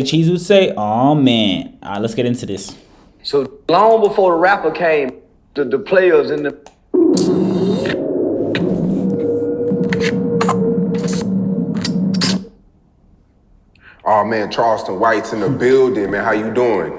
Cheese would say, oh man. All right, let's get into this. So long before the rapper came, the players in the Oh man, Charleston White's in the building, man. How you doing?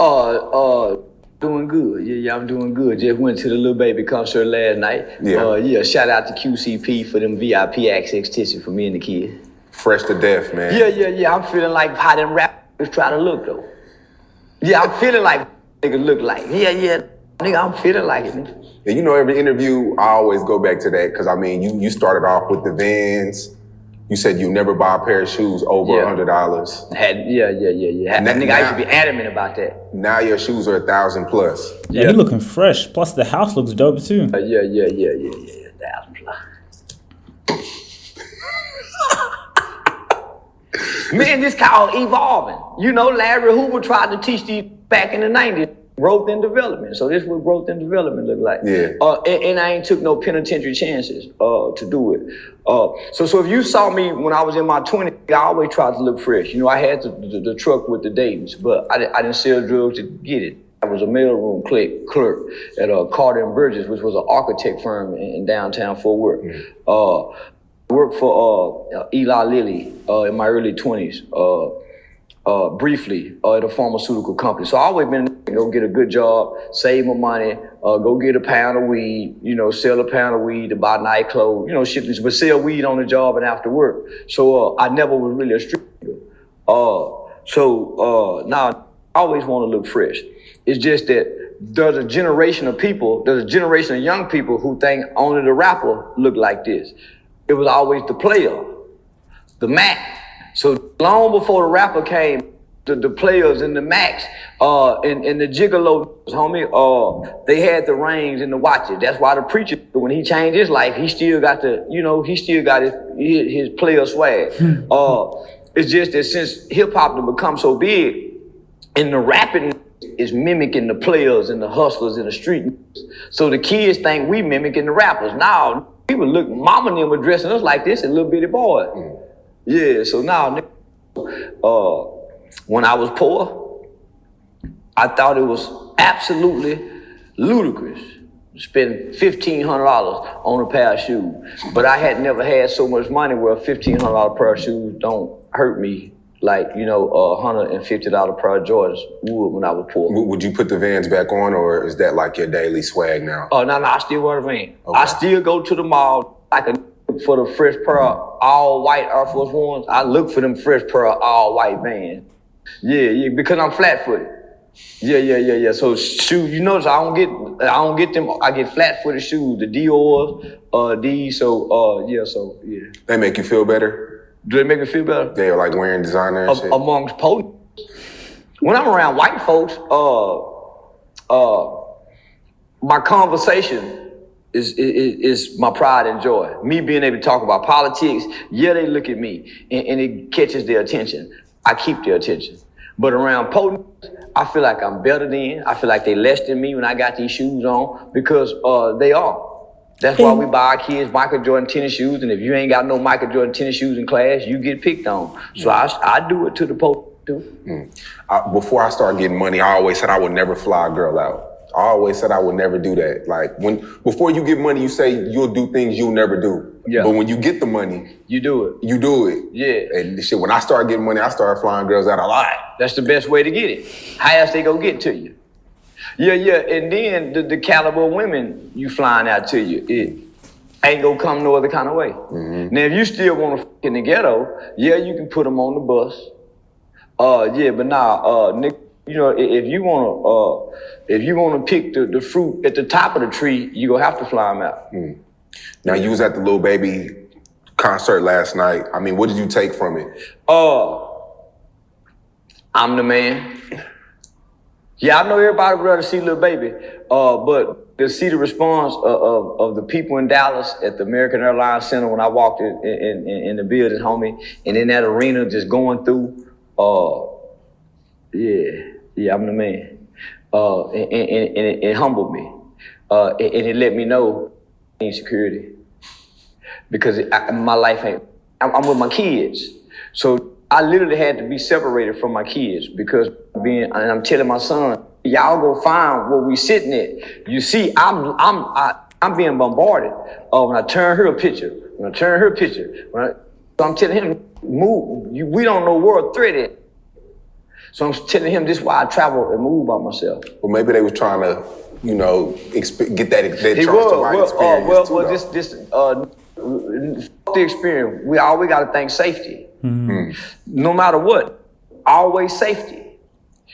Doing good. Yeah, I'm doing good. Just went to the Lil Baby concert last night. Yeah. Shout out to QCP for them VIP access tickets for me and the kid. Fresh to death, man. Yeah. I'm feeling like how them rappers try to look though. Yeah, I'm feeling like nigga look like. Yeah. Nigga, I'm feeling like it, nigga. And you know, every interview, I always go back to that, because I mean, you started off with the Vans. You said you never buy a pair of shoes over $100. Yeah. Nigga, I used to be adamant about that. Now your shoes are $1,000 plus. Yeah, he looking fresh. Plus the house looks dope too. Yeah. 1,000 plus. Man, this called evolving. You know, Larry Hoover tried to teach these back in the 90s. Growth and development. So this is what growth and development look like. Yeah. And I ain't took no penitentiary chances to do it. So if you saw me when I was in my 20s, I always tried to look fresh. You know, I had the truck with the Dayton's, but I didn't sell drugs to get it. I was a mailroom clerk at Carter and Burgess, which was an architect firm in downtown Fort Worth. Worked for Eli Lilly in my early 20s. Briefly at a pharmaceutical company. So I always been go get a good job, save my money, go get a pound of weed, you know, sell a pound of weed to buy night clothes, you know, shit, but sell weed on the job and after work. So I never was really a street nigga. Now I always want to look fresh. It's just that there's a generation of young people who think only the rapper look like this. It was always the player, the Mac. So long before the rapper came, the players and the Macs and the Gigolos, homie, they had the rings and the watches. That's why the preacher, when he changed his life, he still got his player swag. It's just that since hip hop has become so big, and the rapping is mimicking the players and the hustlers in the street. So the kids think we mimicking the rappers. Now people look, mama and them were dressing us like this, and little bitty boy. Yeah, so now, when I was poor, I thought it was absolutely ludicrous to spend $1,500 on a pair of shoes. But I had never had so much money where a $1,500 pair of shoes don't hurt me like, you know, a $150 pair of Jordans would when I was poor. Would you put the Vans back on, or is that like your daily swag now? Oh, no, I still wear the Vans. Okay. I still go to the mall like a for the fresh pair of all white Air Force Ones. I look for them fresh pair of all white Vans. Yeah, because I'm flat footed. Yeah. So shoes, you notice I don't get them. I get flat footed shoes, the Dior's, these. So yeah. They make you feel better? Do they make me feel better? They're like wearing designer and shit? Amongst poets. When I'm around white folks, my conversation is my pride and joy. Me being able to talk about politics, yeah, they look at me and it catches their attention. I keep their attention. But around potent, I feel like I'm better than. I feel like they less than me when I got these shoes on because they are. That's why we buy our kids Michael Jordan tennis shoes, and if you ain't got no Michael Jordan tennis shoes in class, you get picked on. So I do it to the potent too. Before I started getting money, I always said I would never fly a girl out. I always said I would never do that. Like before you get money, you say you'll do things you'll never do. Yeah. But when you get the money, you do it. You do it. Yeah. And shit, when I started getting money, I started flying girls out a lot. That's the best way to get it. How else they gonna get to you? Yeah. And then the caliber of women you flying out to you, it ain't gonna come no other kind of way. Mm-hmm. Now, if you still want to in the ghetto, yeah, you can put them on the bus. But nah, nigga. You know, if you wanna pick the fruit at the top of the tree, you gonna have to fly them out. Now you was at the Lil Baby concert last night. I mean, what did you take from it? I'm the man. Yeah, I know everybody would rather see Lil Baby, but to see the response of the people in Dallas at the American Airlines Center when I walked in the building, homie, and in that arena just going through, yeah, I'm the man. And it humbled me. And it let me know I need security. Because my life ain't, I'm with my kids. So I literally had to be separated from my kids because and I'm telling my son, y'all go find where we sitting at. You see, I'm being bombarded. When I turn her picture, so I'm telling him, move. We don't know where a threat is. So I'm telling him this is why I travel and move by myself. Well, maybe they was trying to, get that Charleston White experience the experience. We always got to think safety. No matter what, always safety.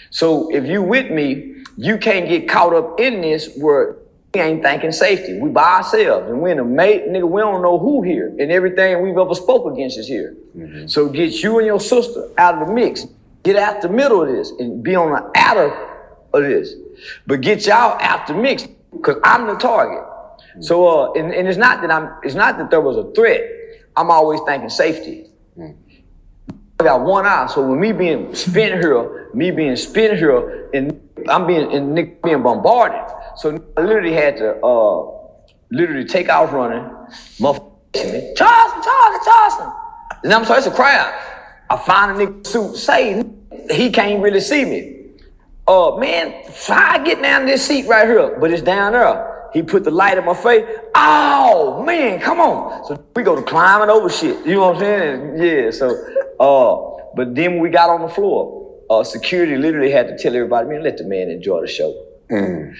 So if you with me, you can't get caught up in this where we ain't thinking safety. We by ourselves, and we in a mate, nigga. We don't know who here, and everything we've ever spoke against is here. So get you and your sister out of the mix. Get out the middle of this and be on the outer of this, but get y'all out the mix because I'm the target. So and it's not that there was a threat. I'm always thinking safety. I got one eye, so when me being spent here, and I'm being bombarded. So I literally had to take off running. Motherfucker, Charleston. And I'm sorry, it's a crowd. I find a nigga suit, say he can't really see me. Man, try to get down this seat right here, but it's down there. He put the light in my face. Oh man, come on. So we go to climbing over shit. You know what I'm saying? Yeah. So, but then when we got on the floor, security literally had to tell everybody, man, let the man enjoy the show.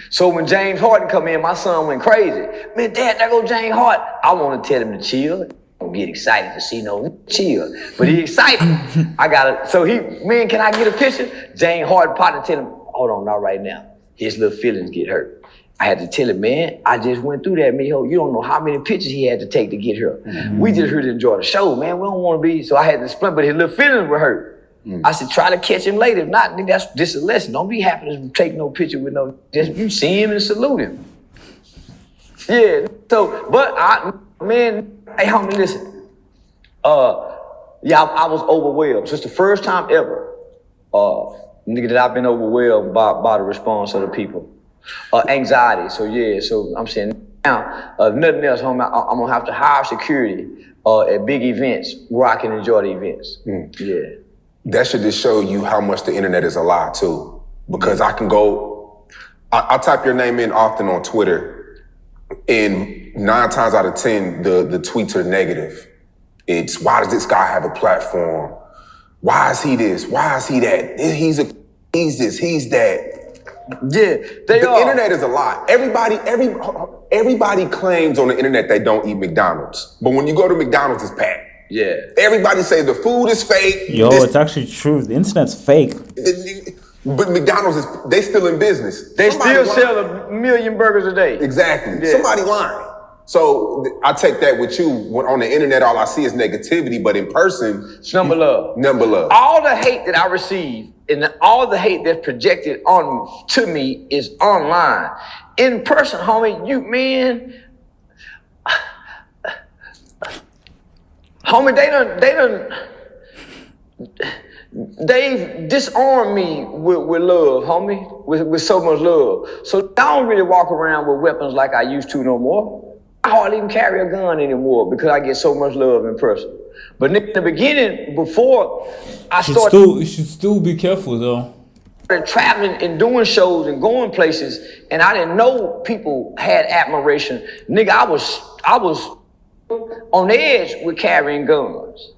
So when James Harden come in, my son went crazy. Man, Dad, there go James Harden. I want to tell him to chill. Don't get excited to see no chill, but he excited. Man, can I get a picture? James Harden partner tell him, hold on, not right now. His little feelings get hurt. I had to tell him, man, I just went through that, mijo. You don't know how many pictures he had to take to get here. We just here to enjoy the show, man. We don't want to be, so I had to explain, but his little feelings were hurt. I said, try to catch him later. If not, this is a lesson. Don't be happy to take no picture with no, just you see him and salute him. Yeah, so, but hey, homie, listen. I was overwhelmed. So it's the first time ever, nigga, that I've been overwhelmed by the response of the people. Anxiety, so I'm saying now, if nothing else, homie, I'm gonna have to hire security at big events where I can enjoy the events. Yeah. That should just show you how much the internet is a lie too. Because I can go, I type your name in often on Twitter, and 9 times out of 10, the tweets are negative. It's, why does this guy have a platform? Why is he this? Why is he that? He's this, he's that. Yeah, the internet is a lie. Everybody claims on the internet they don't eat McDonald's. But when you go to McDonald's, it's packed. Yeah. Everybody say the food is fake. It's actually true. The internet's fake. But McDonald's they still in business. They still sell 1 million burgers a day. Exactly. Yeah. Somebody lying. So I take that with you. When on the internet, all I see is negativity, but in person, it's number love. Number love. All the hate that I receive and all the hate that's projected to me is online. In person, homie, homie, they've disarmed me with love, homie, with so much love. So I don't really walk around with weapons like I used to no more. I hardly even carry a gun anymore because I get so much love in person. But in the beginning, before I started... You should still be careful though. Traveling and doing shows and going places, and I didn't know people had admiration. Nigga, I was on the edge with carrying guns.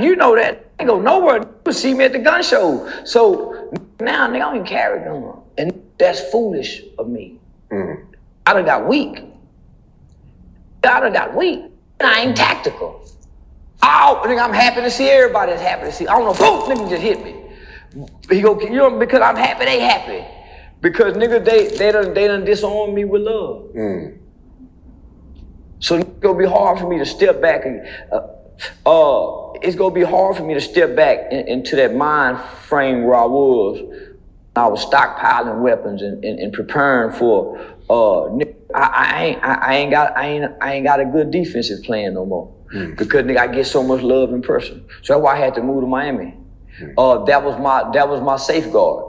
You know that. I go nowhere. You see me at the gun show. So now, nigga, I don't even carry a gun. And that's foolish of me. I done got weak. And I ain't tactical. Oh, nigga, I'm happy to see everybody that's happy to see. I don't know, boom, nigga just hit me. He go, because I'm happy, they happy. Because nigga, they done disarmed me with love. So it's gonna be hard for me to step back and it's gonna be hard for me to step back into that mind frame where I was stockpiling weapons and preparing for I ain't got a good defensive plan no more. Because nigga, I get so much love in person. So that's why I had to move to Miami. That was my safeguard.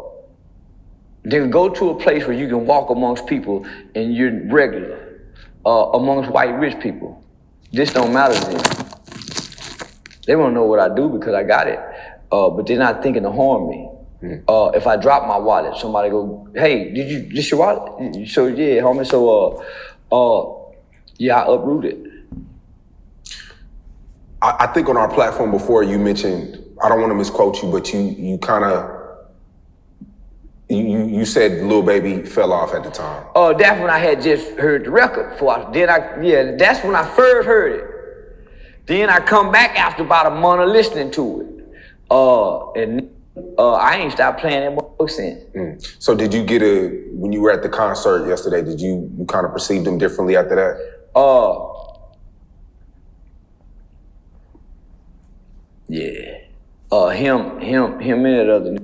Then go to a place where you can walk amongst people and you're regular, amongst white rich people. This don't matter to them. They won't know what I do because I got it. but they're not thinking to harm me. If I drop my wallet, somebody go, hey, this your wallet? So yeah, homie, so yeah, I uprooted. I think on our platform before you mentioned, I don't want to misquote you, but you kind of, you said Lil Baby fell off at the time. That's when I had just heard the record. That's when I first heard it. Then I come back after about a month of listening to it. And I ain't stopped playing that motherfucker since. So did you get when you were at the concert yesterday, did you kind of perceive them differently after that? Yeah. Him and that other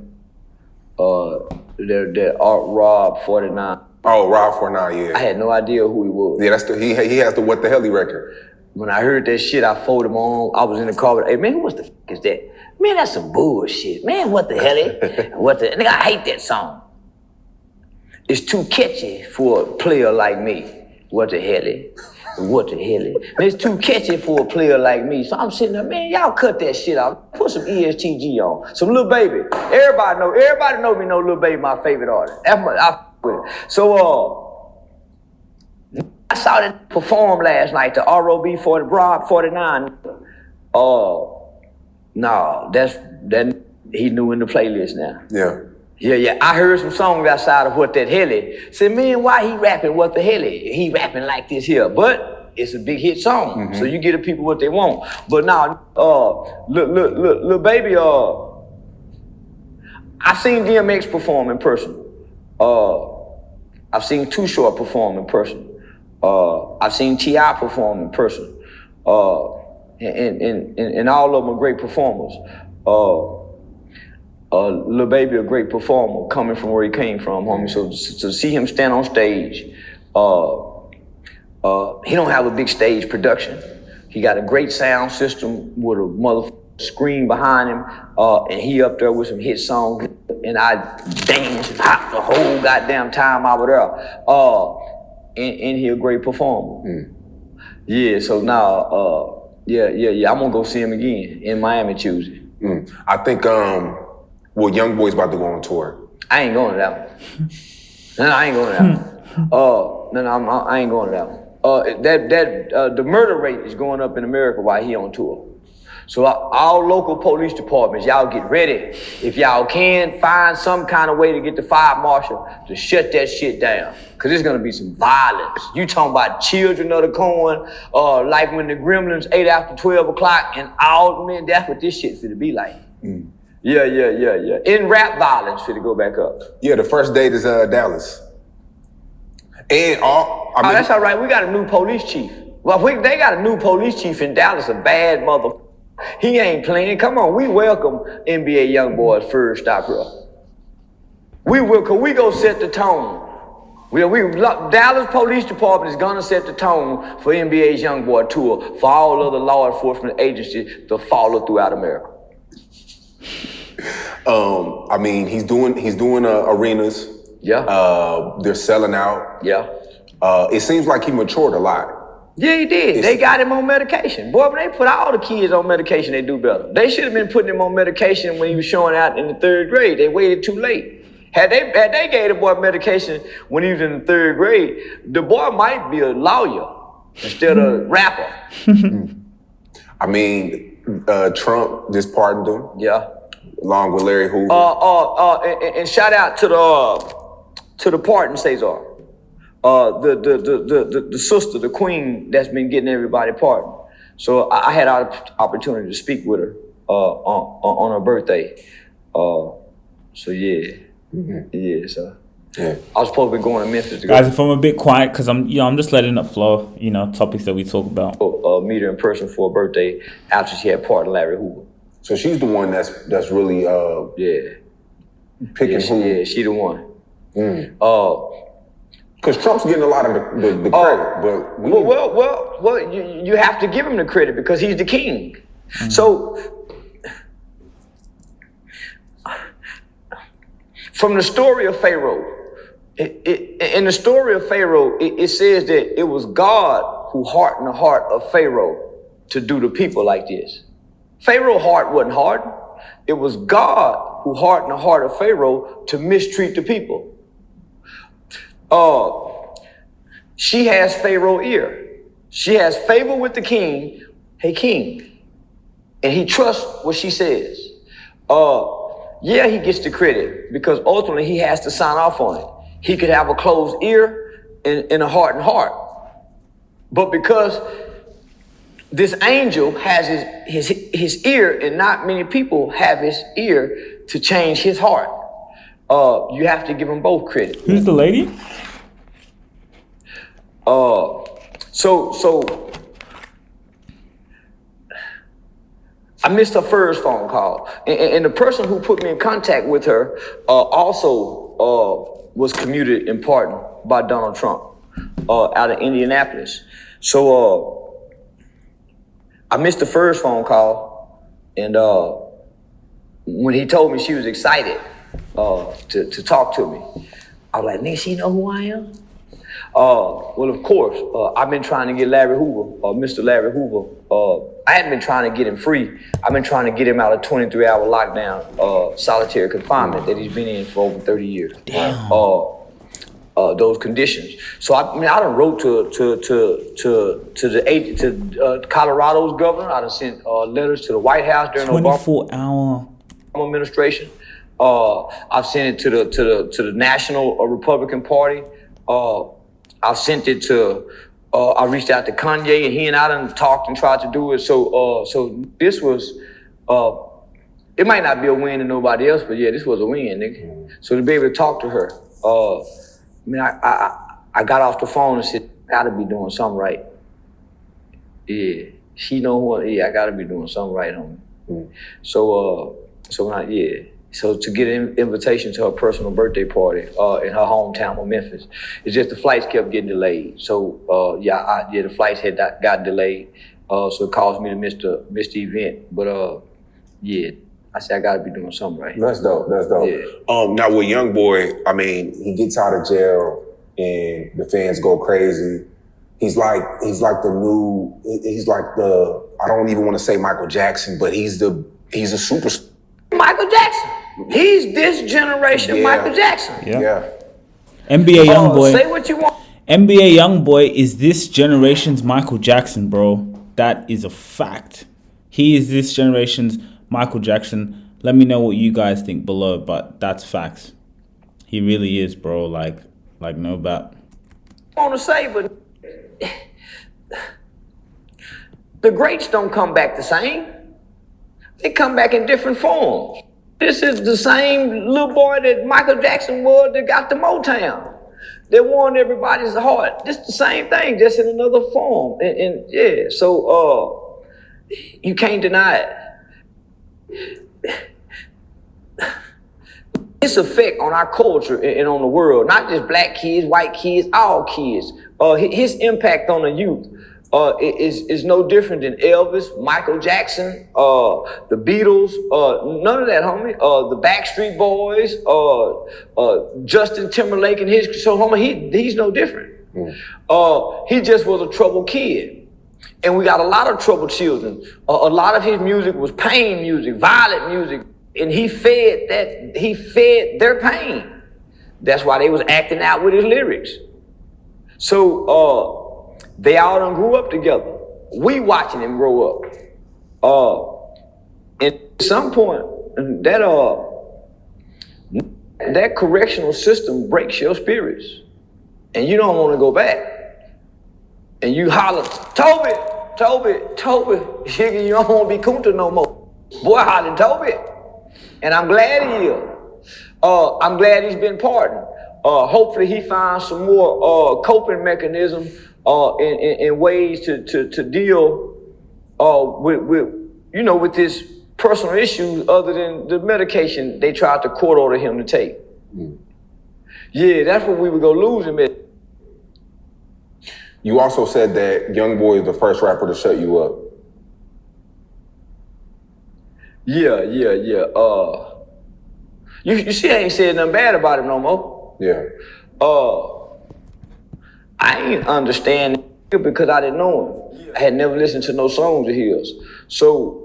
that Art Rob 49. Oh, Rob 49, yeah. I had no idea who he was. Yeah, he has the What the Helly record. When I heard that shit, I folded him on. I was in the car with, hey man, what the f is that? Man, that's some bullshit. Man, what the hell? Nigga, I hate that song. It's too catchy for a player like me. What the hell? What the hell? Man, it's too catchy for a player like me. So I'm sitting there, man, y'all cut that shit out. Put some ESTG on. Some Lil Baby. Everybody know me know Lil Baby my favorite artist. That's what I with it. So I saw that perform last night, the ROB 40 Rob 49. No, that he knew in the playlist now. Yeah. Yeah. I heard some songs outside of What That Helly. Said, man, why he rapping What the Helly? He rapping like this here, but it's a big hit song, so you get the people what they want. But now, Lil Baby, I've seen DMX perform in person. I've seen Too Short perform in person. I've seen T.I. perform in person. And all of them are great performers. Lil Baby a great performer coming from where he came from, homie. So to see him stand on stage, he don't have a big stage production. He got a great sound system with a motherfucking screen behind him, and he up there with some hit songs, and I danced and hopped the whole goddamn time I was there. And he a great performer. Yeah, so now, I'm gonna go see him again in Miami Tuesday. I think, Youngboy's about to go on tour. I ain't going to that one. No, I ain't going to that one. I ain't going to that one. The murder rate is going up in America while he on tour. So all local police departments, y'all get ready. If y'all can, find some kind of way to get the fire marshal to shut that shit down. Cause there's gonna be some violence. You talking about children of the corn, like when the gremlins ate after 12 o'clock and all, man, that's what this shit finna be like. Yeah. In rap violence finna go back up. Yeah, the first date is Dallas. And that's all right, we got a new police chief. Well, they got a new police chief in Dallas, a bad mother. He ain't playing. Come on, we welcome NBA Youngboy's first stop here. We will, cause we go set the tone. Dallas Police Department is gonna set the tone for NBA's Youngboy tour for all other law enforcement agencies to follow throughout America. He's doing arenas. Yeah. They're selling out. Yeah. It seems like he matured a lot. Yeah, he did. They got him on medication. Boy, when they put all the kids on medication, they do better. They should have been putting him on medication when he was showing out in the 3rd grade. They waited too late. Had they gave the boy medication when he was in the 3rd grade, the boy might be a lawyer instead of a rapper. Trump just pardoned him. Yeah. Along with Larry Hoover. And shout out to the pardon Cesar. The sister, the queen that's been getting everybody pardoned. So I had an opportunity to speak with her on her birthday. So yeah. Yeah, so yeah. I was supposed to be going to Memphis to Guys, if I'm a bit quiet, because I'm just letting it flow, topics that we talk about. Meet her in person for her birthday after she had pardoned Larry Hoover. So she's the one that's really picking who. Yeah, she the one. Because Trump's getting a lot of the credit, but you have to give him the credit because he's the king. So from the story of Pharaoh, in the story of Pharaoh, it says that it was God who hardened the heart of Pharaoh to do the people like this. Pharaoh's heart wasn't hardened. It was God who hardened the heart of Pharaoh to mistreat the people. She has Pharaoh's ear. She has favor with the king. Hey, king. And he trusts what she says. Yeah, he gets the credit because ultimately he has to sign off on it. He could have a closed ear and a hardened heart. But because this angel has his ear and not many people have his ear to change his heart, you have to give them both credit. Who's the lady? So I missed her first phone call, and the person who put me in contact with her also was commuted in pardon by Donald Trump out of Indianapolis. So I missed the first phone call, and when he told me she was excited to talk to me, I was like, nigga, she know who I am? Well, of course, I've been trying to get Larry Hoover, Mr. Larry Hoover. I hadn't been trying to get him free. I've been trying to get him out of 23-hour lockdown, solitary confinement that he's been in for over 30 years. Damn. Those conditions. So I done wrote to Colorado's governor. I done sent letters to the White House during the 24-hour administration. I've sent it to the National Republican Party. I've sent it to, I reached out to Kanye, and he and I done talked and tried to do it. So this was, it might not be a win to nobody else, but yeah, this was a win, nigga. So to be able to talk to her, I got off the phone and said, I gotta be doing something right. Yeah, she know what, yeah, I gotta be doing something right, homie. So to get an invitation to her personal birthday party in her hometown of Memphis, it's just the flights kept getting delayed. So the flights had got delayed, so it caused me to miss the event. But I said I gotta be doing something right. That's dope. Yeah. Now with Youngboy, I mean, he gets out of jail and the fans go crazy. He's like the I don't even want to say Michael Jackson, but he's a superstar. Michael Jackson. He's this generation Michael Jackson. Yeah. NBA Youngboy. Say what you want. NBA Youngboy is this generation's Michael Jackson, bro. That is a fact. He is this generation's Michael Jackson. Let me know what you guys think below, but that's facts. He really is, bro. Like no doubt. I want to say, but the greats don't come back the same. They come back in different forms. This is the same little boy that Michael Jackson was that got the Motown. That won everybody's heart. This the same thing, just in another form. So you can't deny it. Its effect on our culture and on the world, not just black kids, white kids, all kids. His impact on the youth is no different than Elvis, Michael Jackson, the Beatles, none of that, homie. The Backstreet Boys, Justin Timberlake and his, so homie, he's no different. He just was a troubled kid. And we got a lot of troubled children. A lot of his music was pain music, violent music, and he fed their pain. That's why they was acting out with his lyrics. So they all done grew up together. We watching him grow up. And at some point, that correctional system breaks your spirits, and you don't want to go back. And you holler, Toby, you don't want to be Kunta no more. Boy hollering Toby. And I'm glad he is. I'm glad he's been pardoned. Hopefully he finds some more coping mechanism in ways to deal with his personal issues other than the medication they tried to court order him to take. Yeah, that's what we were gonna lose him at. You also said that Youngboy is the first rapper to shut you up. Yeah. You see, I ain't said nothing bad about him no more. Yeah. I ain't understand because I didn't know him. I had never listened to no songs of his. So,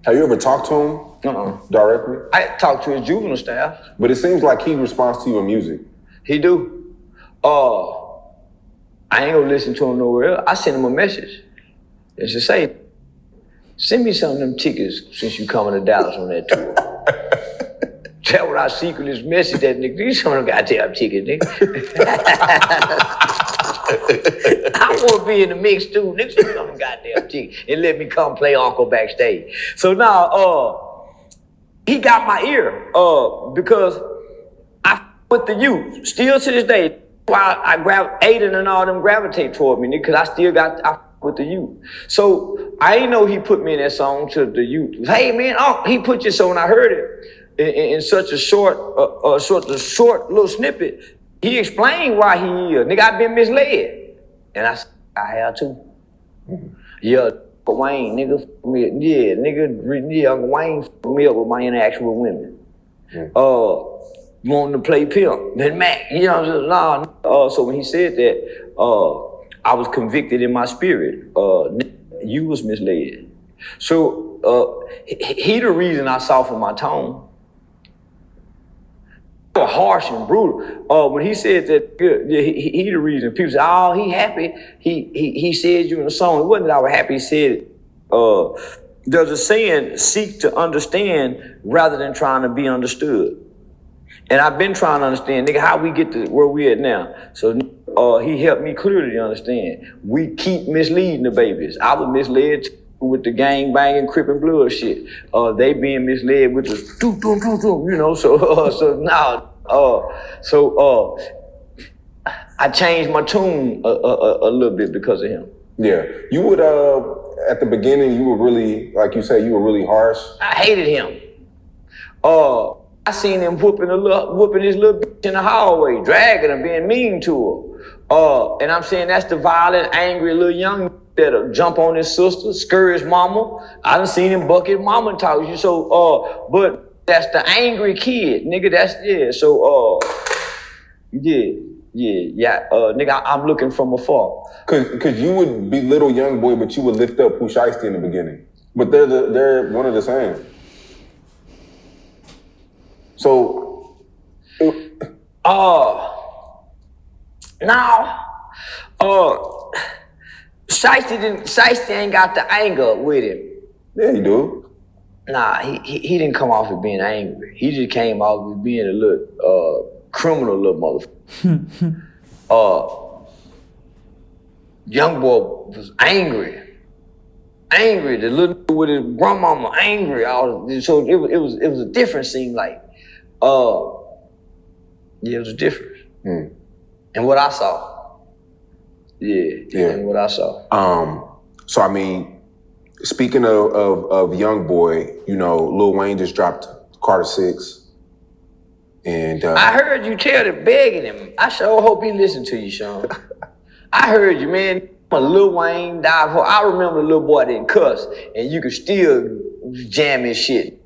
have you ever talked to him? Directly? I talk to his juvenile staff. But it seems like he responds to you in music. He do. I ain't gonna listen to him nowhere else. I send him a message. And just say, send me some of them tickets since you coming to Dallas on that tour. Tell what I secretly message that nigga. These some of them goddamn tickets, nigga. I wanna be in the mix too, nigga. Some of them goddamn tickets. And let me come play Uncle backstage. So now, he got my ear, because I with the youth. Still to this day, while I Aiden and all them gravitate toward me, nigga, cause I with the youth. So I ain't know he put me in that song to the youth. Hey man, he put your song. I heard it in such a short little snippet. He explained why he nigga, I've been misled, and I have too. Yeah, Wayne, nigga, young Wayne me up with my interaction with women. Wanting to play pimp, then Mac, you know, nah. So when he said that, I was convicted in my spirit. You was misled. So he the reason I softened my tone. Harsh and brutal. When he said that, he the reason. People say, oh, he happy. He said you in the song. It wasn't that I was happy. He said, there's a saying, seek to understand rather than trying to be understood. And I've been trying to understand, nigga, how we get to where we at now. So he helped me clearly understand. We keep misleading the babies. I was misled with the gang banging, crippin' blood shit. They being misled with the you know. So now, I changed my tune a little bit because of him. Yeah, you would at the beginning you were really, like you said, you were really harsh. I hated him. I seen him whooping his little bitch in the hallway, dragging her, being mean to her. And I'm saying that's the violent, angry little young that'll jump on his sister, scare his mama. I done seen him buck his mama talk you. So, but that's the angry kid, nigga. That's So, nigga, I'm looking from afar. Cause you would belittle Youngboy, but you would lift up Pooh Shiesty in the beginning. But they're one of the same. So, Shiesty ain't got the anger with him. Yeah, he do. Nah, he didn't come off as being angry. He just came off as being a little criminal little motherfucker. Youngboy was angry. The little dude with his grandmama angry. So it was a different scene. Like, it was a difference. And what I saw. And what I saw. So I mean, speaking of Youngboy, you know, Lil Wayne just dropped Carter 6. And I heard you tell him, begging him. I sure hope he listened to you, Sean. I heard you, man. Lil Wayne died for. I remember the little boy didn't cuss, and you could still jam his shit.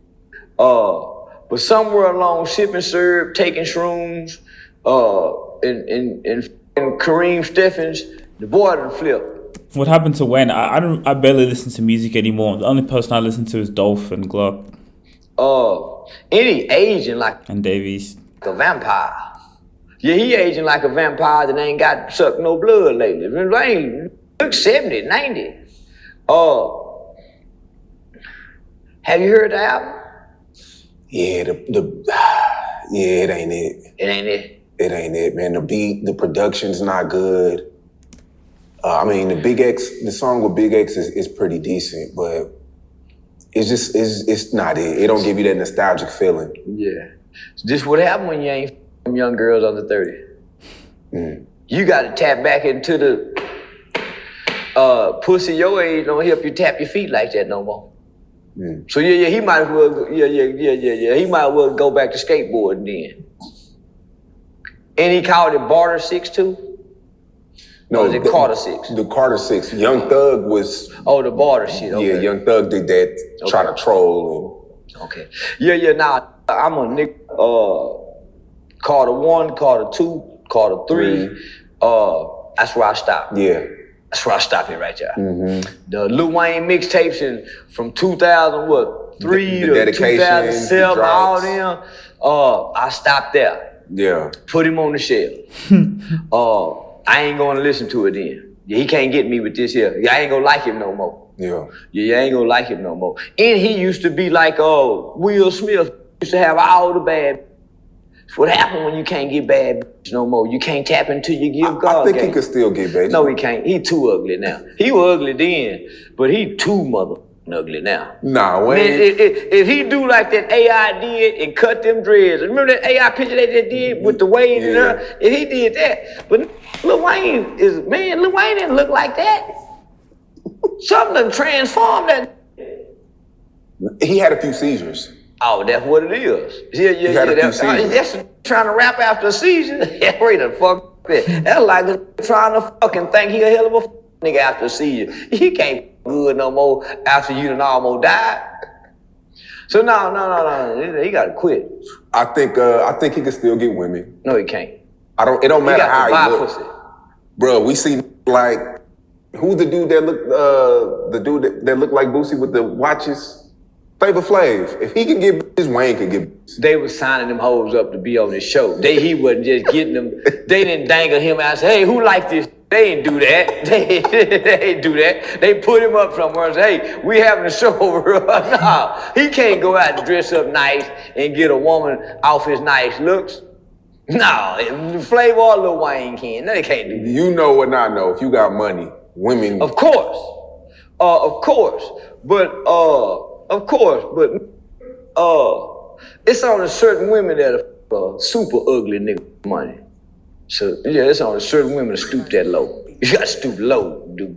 But somewhere along sipping syrup, taking shrooms, and Kareem Steffens, the boy done flipped. What happened to Wayne? I barely listen to music anymore. The only person I listen to is Dolph and Glock. Any aging like and Davies. A vampire. Yeah, he aging like a vampire that ain't got sucked no blood lately. Wayne look 70, 90. Have you heard the album? Yeah, it ain't it. It ain't it. It ain't it, man. The beat, the production's not good. I mean, the song with Big X is pretty decent, but it's not it. It don't give you that nostalgic feeling. Yeah. So this what happened when you ain't from young girls under 30. You got to tap back into the pussy your age don't help you tap your feet like that no more. So he might as well he might as well go back to skateboarding then. And he called it Barter 6 too? No, or is it Carter 6? The Carter 6. Young Thug was... Oh, the Barter shit, okay. Yeah, Young Thug did that, try to troll. Okay. Nah, I'm a nigga, Carter 1, Carter 2, Carter 3. That's where I stopped. Yeah. That's where I stopped it right there. The Lil Wayne mixtapes from 2000, 03 the to dedication, 2007, the all drops. them. I stopped there. Yeah. Put him on the shelf. I ain't gonna listen to it then. Yeah, he can't get me with this here. Yeah, I ain't gonna like him no more. Yeah. Yeah, I ain't gonna like him no more. And he used to be like, Will Smith used to have all the bad. It's what happened when you can't get bad no more. You can't tap into your gift God. I think he could still get bad. No, he can't. He too ugly now. He was ugly then, but he too mother ugly now. Nah, Man, if he do like that AI did and cut them dreads, remember that AI picture they did with the wave in her? If he did that, but Lil Wayne didn't look like that. Something transformed that. He had a few seizures. Oh, that's what it is. Yeah. That's trying to rap after a season. Yeah, wait the fuck that. That's like trying to fucking think he a hell of a nigga after a season. He can't good no more after you done almost died. So no. He gotta quit. I think he can still get women. No, he can't. It don't matter how he looks. Pussy. Bro, we see like who's the dude that looked like Boosie with the watches? Flavor Flav. If he can get bitches, Wayne could get bitches. They was signing them hoes up to be on the show. He wasn't just getting them. They didn't dangle him out and say, hey, who like this? They didn't do that. They didn't do that. They put him up somewhere and say, hey, we having a show over here. No, he can't go out and dress up nice and get a woman off his nice looks. No, Flavor or Lil Wayne can. No, they can't do that. You know and I know, if you got money, women. Of course. But it's only certain women that are super ugly nigga money. So yeah, it's only certain women that stoop that low. You gotta stoop low, dude.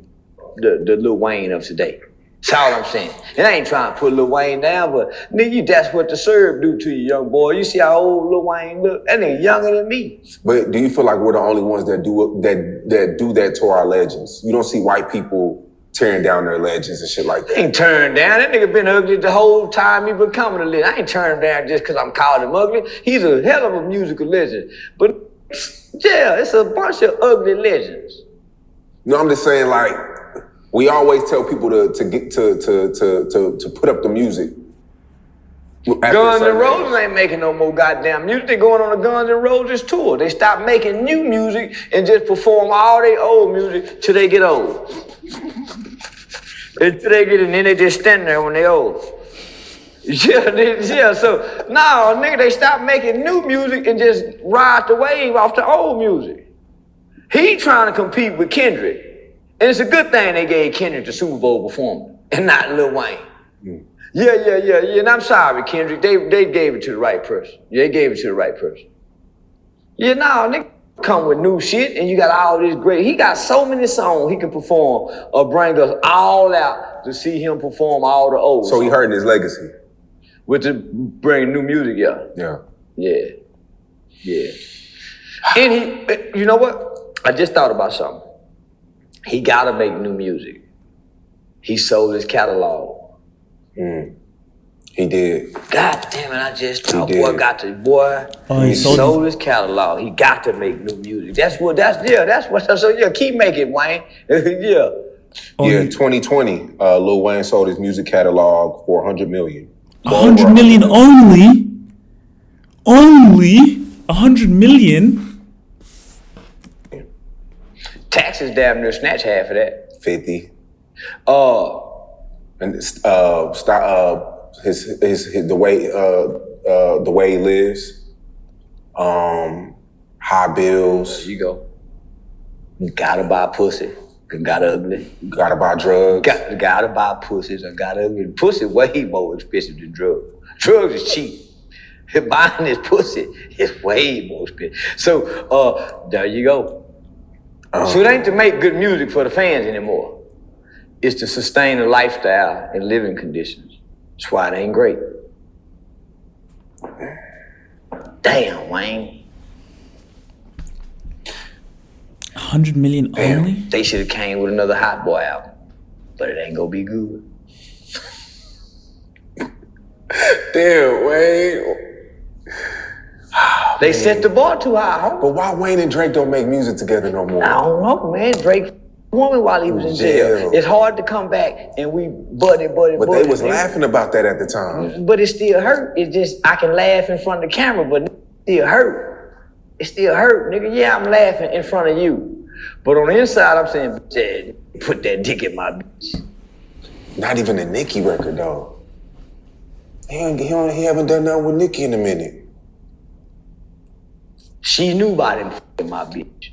The Lil Wayne of today. That's all I'm saying. And I ain't trying to put Lil Wayne down, but nigga, that's what the serve do to you, young boy. You see how old Lil Wayne look? That nigga younger than me. But do you feel like we're the only ones that do that to our legends? You don't see white people tearing down their legends and shit like that. I ain't turned down. That nigga been ugly the whole time he becoming a legend. I ain't turned down just because I'm calling him ugly. He's a hell of a musical legend. But yeah, it's a bunch of ugly legends. No, I'm just saying, like, we always tell people to put up the music. Guns N' Roses ain't making no more goddamn music. They going on a Guns N' Roses tour. They stop making new music and just perform all their old music till they get old. Until they get it, and then they just stand there when they old. Yeah, so now, nigga, they stop making new music and just ride the wave off the old music. He trying to compete with Kendrick. And it's a good thing they gave Kendrick the Super Bowl performance and not Lil Wayne. Mm. Yeah. And I'm sorry, Kendrick. They gave it to the right person. Yeah, they gave it to the right person. Yeah, nigga come with new shit and you got all this great. He got so many songs he can perform or bring us all out to see him perform all the old songs. So he hurting his legacy. With the bring new music, yeah. And he, you know what? I just thought about something. He gotta make new music. He sold his catalog. He did. God damn it, I just thought, he sold his catalog. He got to make new music. So keep making, Wayne. Yeah. 2020, Lil Wayne sold his music catalog for $100 million. 100 million only? Only 100 million? Taxes damn near snatch half of that. 50. And the way he lives, high bills. There you go. You gotta buy pussy. Got ugly. You gotta buy drugs. Gotta buy pussies. I got ugly. Pussy way more expensive than drugs. Drugs is cheap. Buying this pussy is way more expensive. So there you go. So it ain't to make good music for the fans anymore. It's to sustain a lifestyle and living conditions. That's why it ain't great. Damn, Wayne. 100 million only? They should have came with another Hot Boy album, but it ain't gonna be good. Damn, Wayne. They set the bar too high, huh? But why Wayne and Drake don't make music together no more? I don't know, man. Drake woman while he was in jail. It's hard to come back and we buddy. But they was laughing about that at the time. But it still hurt. It's just, I can laugh in front of the camera, but it still hurt. It still hurt, nigga. Yeah, I'm laughing in front of you. But on the inside, I'm saying, Dad, put that dick in my bitch. Not even a Nicki record, though. He haven't done nothing with Nicki in a minute. She knew about him f***ing my bitch.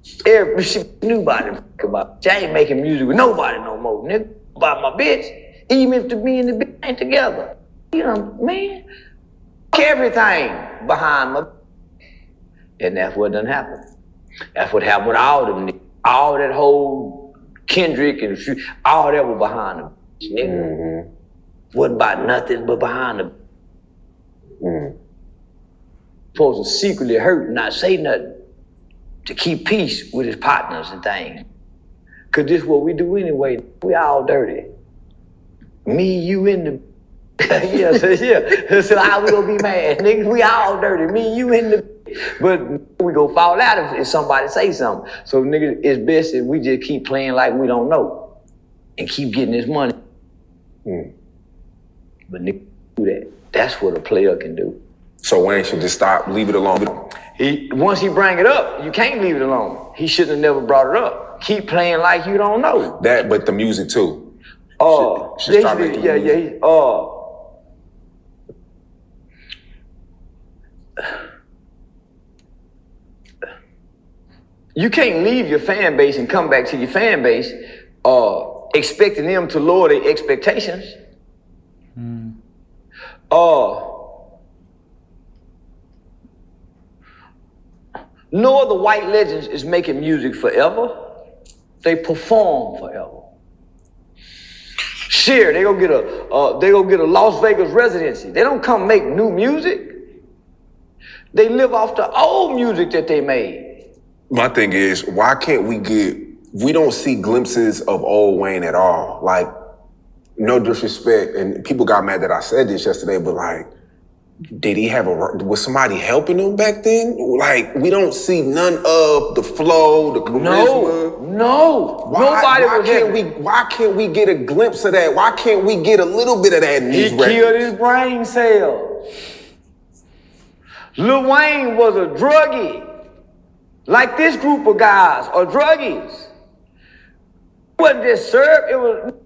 She knew about him f***ing my bitch. I ain't making music with nobody no more, nigga. About my bitch. Even if me and the bitch ain't together. You know, man. Everything behind my bitch. And that's what done happened. That's what happened with all them niggas. All that whole Kendrick and all that was behind them, nigga. Mm-hmm. Wasn't about nothing but behind them. Mm. Supposed to secretly hurt and not say nothing to keep peace with his partners and things. Cause this is what we do anyway. We all dirty. Me, you, and the So how we gonna be mad, nigga? We all dirty. Me, you, and the. But we go fall out if somebody say something. So nigga, it's best if we just keep playing like we don't know and keep getting this money. Mm. But nigga, do that. That's what a player can do. So Wayne should just stop, leave it alone. Once he bring it up, you can't leave it alone. He shouldn't have never brought it up. Keep playing like you don't know. That, but the music too. Should start making music. You can't leave your fan base and come back to your fan base expecting them to lower their expectations. Mm. No other white legends is making music forever. They perform forever. Sure, they gonna get a Las Vegas residency. They don't come make new music. They live off the old music that they made. My thing is, why can't we don't see glimpses of old Wayne at all? Like, no disrespect, and people got mad that I said this yesterday, but like, did he was somebody helping him back then? Like, we don't see none of the flow, the charisma. No. Why can't we get a glimpse of that? Why can't we get a little bit of that in these records? He killed his brain cells. Lil Wayne was a druggie. Like this group of guys are druggies. It wasn't just syrup,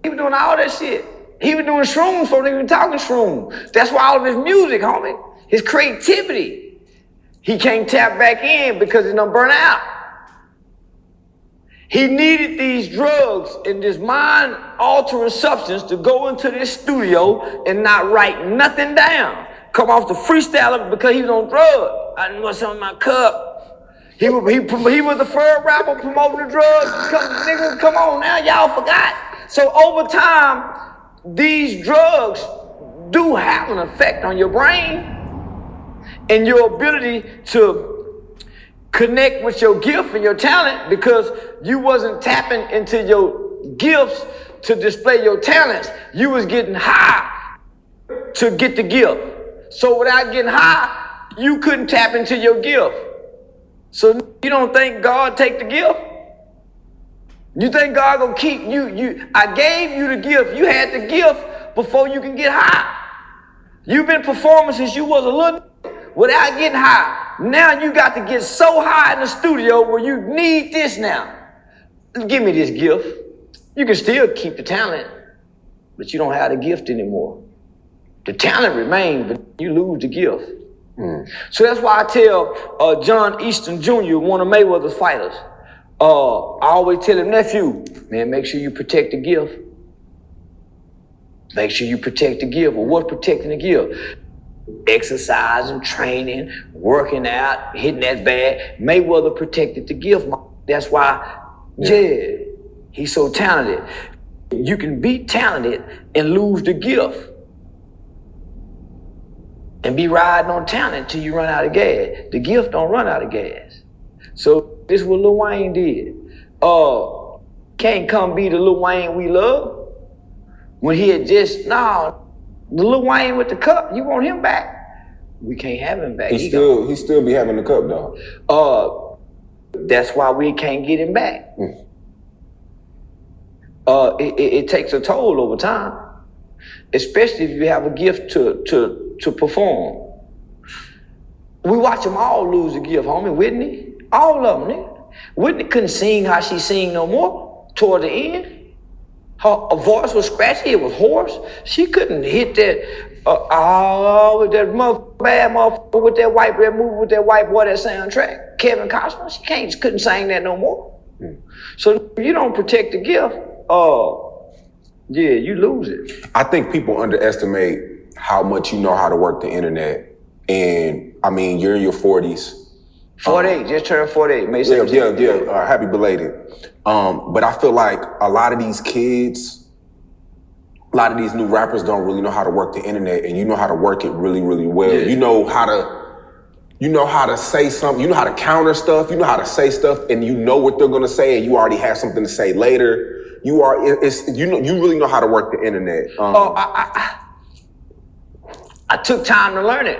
he was doing all that shit. He was doing shrooms, so they were talking shrooms. That's why all of his music, homie, his creativity, he can't tap back in because it done burn out. He needed these drugs and this mind-altering substance to go into this studio and not write nothing down. Come off the freestyle because he was on drugs. I didn't want some in my cup. He was the first rapper promoting the drugs. Nigga, come on now, y'all forgot. So over time, these drugs do have an effect on your brain and your ability to connect with your gift and your talent because you wasn't tapping into your gifts to display your talents. You was getting high to get the gift. So without getting high, you couldn't tap into your gift. So you don't think God take the gift? You think God gonna keep you? I gave you the gift. You had the gift before you can get high. You've been performing since you was a little without getting high. Now you got to get so high in the studio where you need this now. Give me this gift. You can still keep the talent, but you don't have the gift anymore. The talent remains, but you lose the gift. Mm. So that's why I tell John Easton Jr., one of Mayweather's fighters, I always tell him, nephew, man, make sure you protect the gift. Make sure you protect the gift. Well, what's protecting the gift? Exercising, training, working out, hitting that bag. Mayweather protected the gift. That's why, he's so talented. You can be talented and lose the gift. And be riding on talent till you run out of gas. The gift don't run out of gas. So this is what Lil Wayne did. Can't come be the Lil Wayne we love. When he had the Lil Wayne with the cup, you want him back? We can't have him back. He still be having the cup though. That's why we can't get him back. it takes a toll over time, especially if you have a gift to perform. We watch them all lose a gift, homie. Whitney, all of them, nigga. Whitney couldn't sing how she sing no more toward the end. Her voice was scratchy, it was hoarse. She couldn't hit that, with that bad motherfucker with that white movie with that white boy, that soundtrack. Kevin Costner, she couldn't sing that no more. So if you don't protect the gift, yeah, you lose it. I think people underestimate how much you know how to work the internet. And I mean, you're in your 40s. 48, just turned 48. May 17th. Yeah. Happy belated. But I feel like a lot of these kids, a lot of these new rappers don't really know how to work the internet, and you know how to work it really, really well. Yeah. You know how to say something, you know how to counter stuff, you know how to say stuff, and you know what they're gonna say, and you already have something to say later. You really know how to work the internet. I took time to learn it.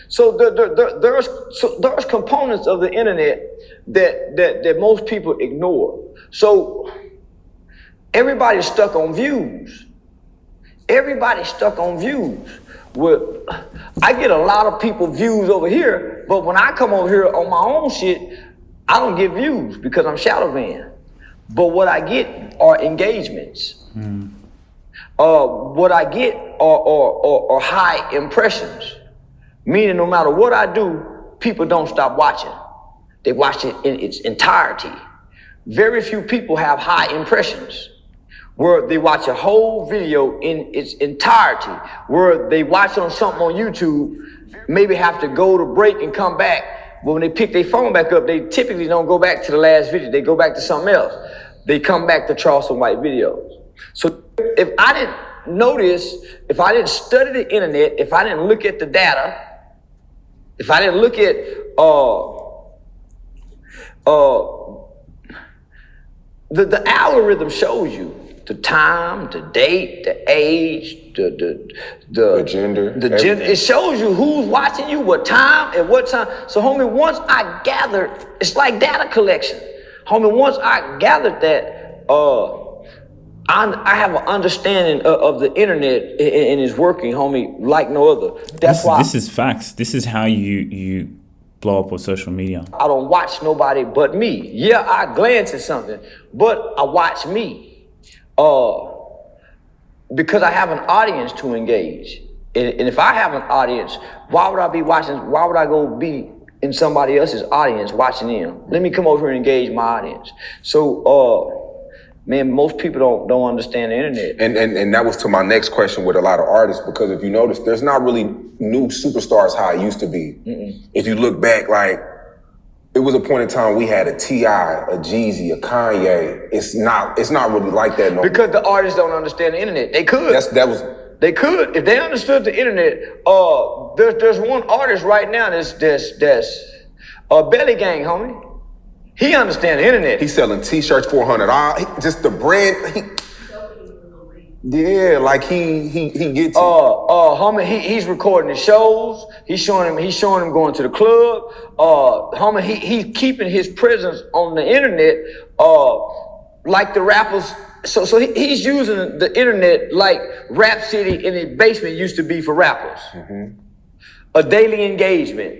So there's components of the internet that most people ignore. So everybody's stuck on views. Everybody's stuck on views. Well, I get a lot of people views over here, but when I come over here on my own shit, I don't get views because I'm shadow banned. But what I get are engagements. What I get are high impressions. Meaning no matter what I do, people don't stop watching. They watch it in its entirety. Very few people have high impressions, where they watch a whole video in its entirety, where they watch on something on YouTube, maybe have to go to break and come back. But when they pick their phone back up, they typically don't go back to the last video. They go back to something else. They come back to Charleston White videos. So if I didn't notice, if I didn't study the internet, if I didn't look at the data, if I didn't look at the algorithm shows you the time, the date, the age, the gender, it shows you who's watching you, what time, at what time. So homie, once I gathered, it's like data collection. Homie, once I gathered that, I have an understanding of the internet and it's working, homie, like no other. That's why this is facts. This is how you blow up on social media. I don't watch nobody but me. Yeah, I glance at something, but I watch me. Because I have an audience to engage. And if I have an audience, why would I be watching? Why would I go be in somebody else's audience watching them? Let me come over here and engage my audience. So, man, most people don't understand the internet. And that was to my next question with a lot of artists, because if you notice, there's not really new superstars how it used to be. If you look back, like, it was a point in time we had a T.I., a Jeezy, a Kanye. It's not really like that no more. Because the artists don't understand the internet. They could. They could. If they understood the internet, there's one artist right now that's Belly Gang, homie. He understands the internet. He's selling T-shirts for $100. Just the brand. Like he gets it. Homie, he's recording the shows. He's showing him going to the club. Homie, he's keeping his presence on the internet. Like the rappers. So he's using the internet like Rap City in the basement used to be for rappers. A daily engagement.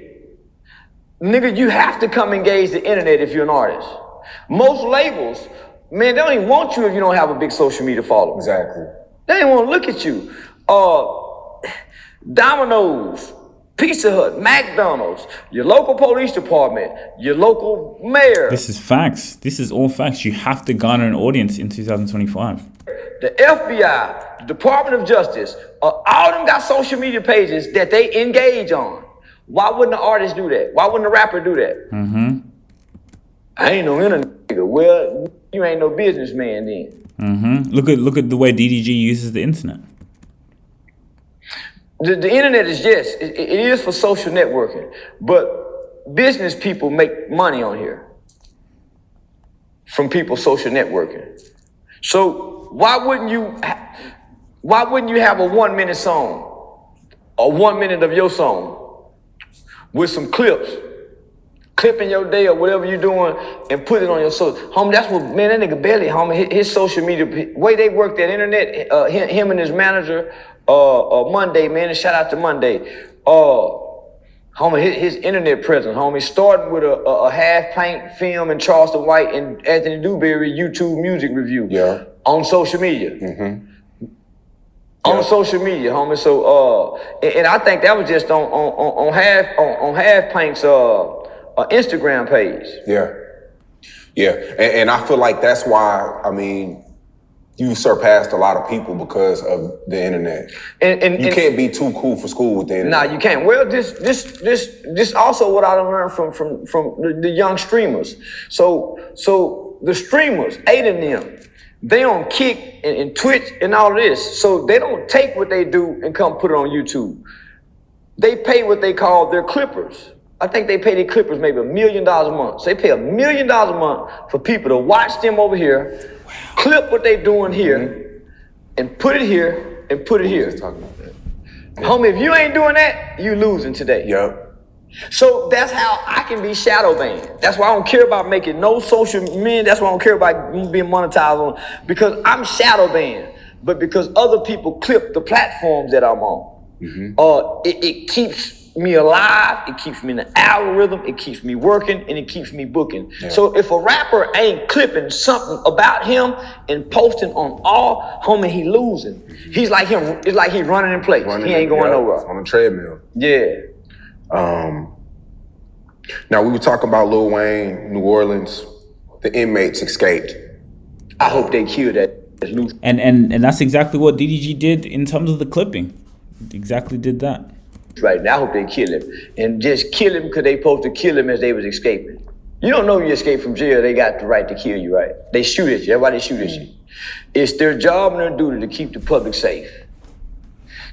Nigga, you have to come engage the internet if you're an artist. Most labels, man, they don't even want you if you don't have a big social media following. Exactly. They don't want to look at you. Domino's, Pizza Hut, McDonald's, your local police department, your local mayor. This is facts. This is all facts. You have to garner an audience in 2025. The FBI, the Department of Justice, all of them got social media pages that they engage on. Why wouldn't the artist do that? Why wouldn't the rapper do that? I ain't no internet nigga. Well, you ain't no businessman then. Look at the way DDG uses the internet. The internet is it is for social networking, but business people make money on here from people social networking. So why wouldn't you have a 1 minute song, or 1 minute of your song with some clips? clipping your day or whatever you're doing and put it on your social. Homie, that's what, man, that nigga Belly, homie, his social media, way they work that internet, him and his manager, Monday, man, and shout out to Monday. Homie, his internet presence, homie, starting with a half paint film and Charleston White and Anthony Dewberry YouTube music review on social media. On social media, homie. So, and I think that was just on half paint's Instagram page. Yeah, and I feel like that's why, I mean, you surpassed a lot of people because of the internet. And you can't be too cool for school with the internet. Nah, you can't. Well, this also what I learned from the young streamers. So the streamers, 8 of them, they on Kick and Twitch and all this. So they don't take what they do and come put it on YouTube. They pay what they call their clippers. I think they pay their clippers maybe $1 million a month. So they pay $1 million a month for people to watch them over here, clip what they doing here, and put it here, and put it here. Homie, if you ain't doing that, you losing today. So that's how I can be shadow banned. That's why I don't care about making no social media. That's why I don't care about being monetized on, because I'm shadow banned. But because other people clip the platforms that I'm on, it keeps me alive, it keeps me in the algorithm, it keeps me working, and it keeps me booking. So if a rapper ain't clipping something about him and posting on all, homie, he losing. He's like him, it's like he's running in place. He ain't going nowhere. On a treadmill. Now we were talking about Lil Wayne, New Orleans, the inmates escaped. I hope they kill that loose. And that's exactly what DDG did in terms of the clipping. Exactly did that. Right now, I hope they kill him. And just kill him because they supposed to kill him as they was escaping. You don't know you escaped from jail, they got the right to kill you, right? They shoot at you, that's why they shoot at you. It's their job and their duty to keep the public safe.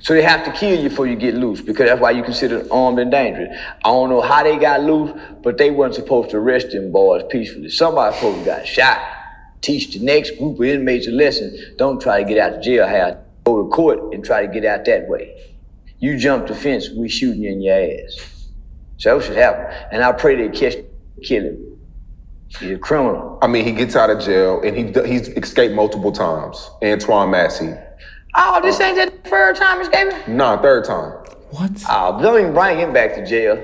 So they have to kill you before you get loose, because that's why you consider armed and dangerous. I don't know how they got loose, but they weren't supposed to arrest them boys peacefully. Somebody supposed to got shot. Teach the next group of inmates a lesson. Don't try to get out the jailhouse. Go to court and try to get out that way. You jump the fence, we shooting you in your ass. So that should happen. And I pray they kill him. He's a criminal. I mean, he gets out of jail and he's escaped multiple times. Antoine Massey. Oh, this ain't the third time escaping? Nah, third time. What? Oh, don't even bring him back to jail.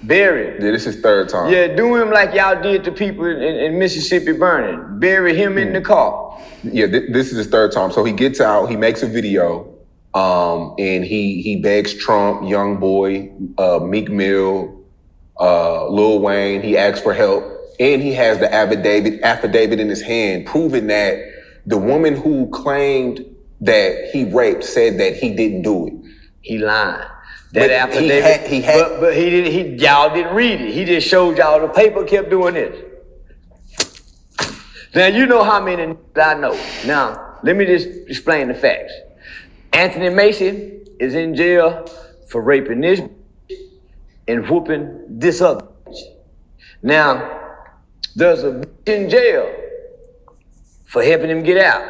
Bury him. Yeah, this is third time. Yeah, do him like y'all did to people in Mississippi burning. Bury him in the car. Yeah, this is his third time. So he gets out, he makes a video. And he begs Trump, Youngboy, Meek Mill, Lil Wayne. He asks for help, and he has the affidavit in his hand, proving that the woman who claimed that he raped said that he didn't do it. He lied. That affidavit, but he didn't. Y'all didn't read it. He just showed y'all the paper kept doing this. Now you know how many I know. Now let me just explain the facts. Anthony Macy is in jail for raping this and whooping this other. Now, there's a in jail for helping him get out.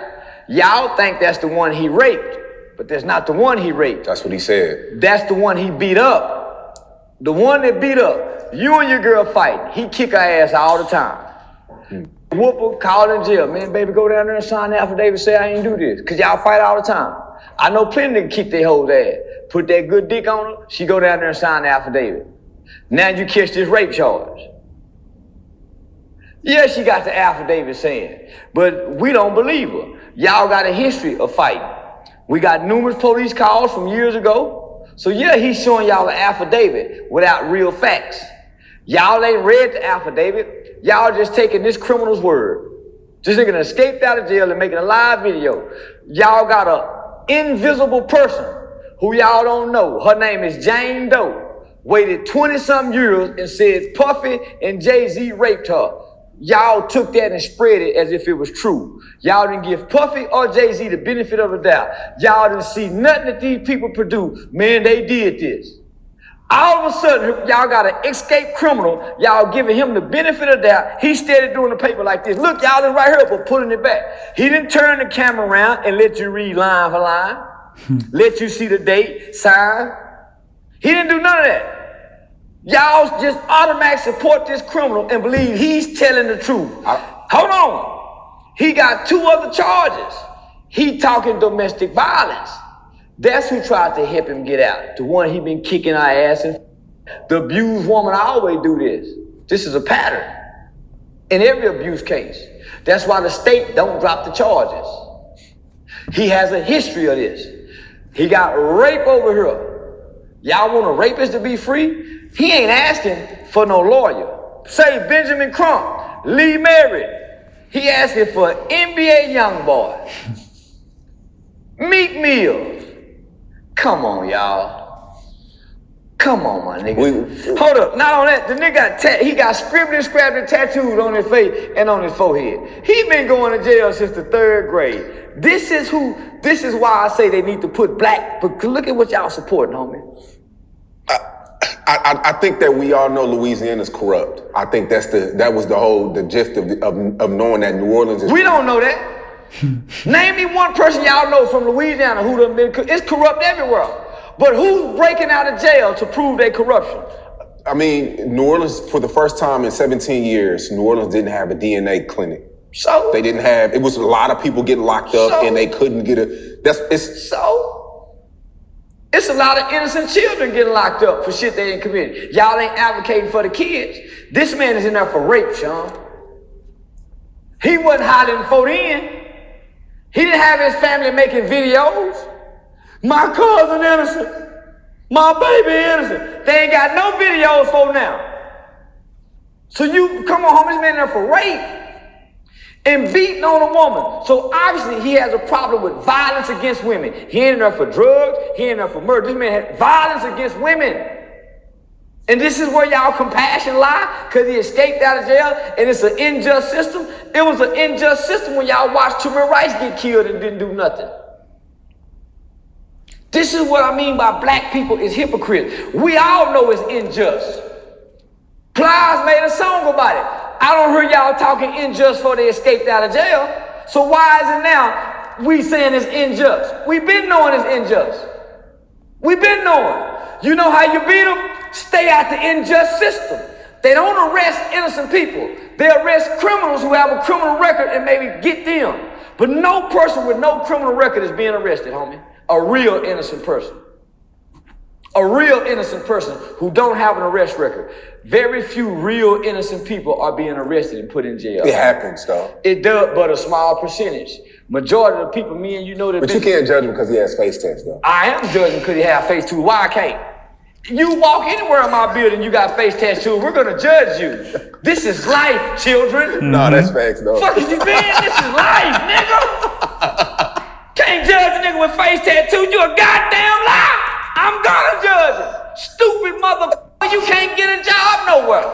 Y'all think that's the one he raped, but that's not the one he raped. That's what he said. That's the one he beat up. The one that beat up. You and your girl fighting. He kick her ass all the time. Whoop her, call her in jail. Man, baby, go down there and sign the affidavit, say I ain't do this. Cause y'all fight all the time. I know plenty to kick their whole ass. Put that good dick on her, she go down there and sign the affidavit. Now you catch this rape charge. Yeah, she got the affidavit saying, but we don't believe her. Y'all got a history of fighting. We got numerous police calls from years ago. So yeah, he's showing y'all an affidavit without real facts. Y'all ain't read the affidavit. Y'all just taking this criminal's word. This nigga escaped out of jail and making a live video. Y'all got a invisible person who y'all don't know. Her name is Jane Doe. Waited 20-something years and said Puffy and Jay-Z raped her. Y'all took that and spread it as if it was true. Y'all didn't give Puffy or Jay-Z the benefit of the doubt. Y'all didn't see nothing that these people produce. Man, they did this. All of a sudden, y'all got an escaped criminal. Y'all giving him the benefit of the doubt. He started doing the paper like this. Look, y'all is right here for pulling it back. He didn't turn the camera around and let you read line for line. Let you see the date, sign. He didn't do none of that. Y'all just automatically support this criminal and believe he's telling the truth. Hold on. He got 2 other charges. He talking domestic violence. That's who tried to help him get out. The one he been kicking our ass in. The abused woman always do this. This is a pattern in every abuse case. That's why the state don't drop the charges. He has a history of this. He got rape over here. Y'all want a rapist to be free? He ain't asking for no lawyer. Say Benjamin Crump, Lee Merritt. He asking for NBA Youngboy. Meek Mills. Come on, y'all. Come on, my nigga. Hold up. Not on that. The nigga he got scribbled and scrabbed and tattooed on his face and on his forehead. He been going to jail since the 3rd grade. This is why I say they need to put black, but look at what y'all supporting, homie. I think that we all know Louisiana's corrupt. I think that was the gist of knowing that New Orleans is. We don't know that. Name me one person y'all know from Louisiana who done been. It's corrupt everywhere. But who's breaking out of jail to prove their corruption? I mean, New Orleans, for the first time in 17 years, New Orleans didn't have a DNA clinic. So? They didn't have, it was a lot of people getting locked up and they couldn't get So? It's a lot of innocent children getting locked up for shit they ain't committed. Y'all ain't advocating for the kids. This man is in there for rape, Sean. He wasn't hiding for in. He didn't have his family making videos. My cousin innocent. My baby innocent. They ain't got no videos for now. So you, come on, homie, this man there for rape and beating on a woman. So obviously he has a problem with violence against women. He ain't there for drugs. He ain't there for murder. This man had violence against women. And this is where y'all compassion lie, because he escaped out of jail and it's an unjust system. It was an unjust system when y'all watched Tamir Rice get killed and didn't do nothing. This is what I mean by black people is hypocrites. We all know it's unjust. Plies made a song about it. I don't hear y'all talking unjust before they escaped out of jail. So why is it now we saying it's unjust? We've been knowing it's unjust. We've been knowing. You know how you beat them? Stay out the unjust system. They don't arrest innocent people. They arrest criminals who have a criminal record and maybe get them. But no person with no criminal record is being arrested, homie. A real innocent person. A real innocent person who don't have an arrest record. Very few real innocent people are being arrested and put in jail. It happens, though. It does, but a small percentage. Majority of the people, me and you know that. But you can't judge him because he has face tats, though. I am judging because he has face tattoos. Why I can't? You walk anywhere in my building, you got face tattoos, we're gonna judge you. This is life, children. No, that's facts, though. Fuck is you been? This is life, nigga. Can't judge a nigga with face tattoos. You a goddamn lie. I'm gonna judge him. Stupid motherfucker, you can't get a job nowhere.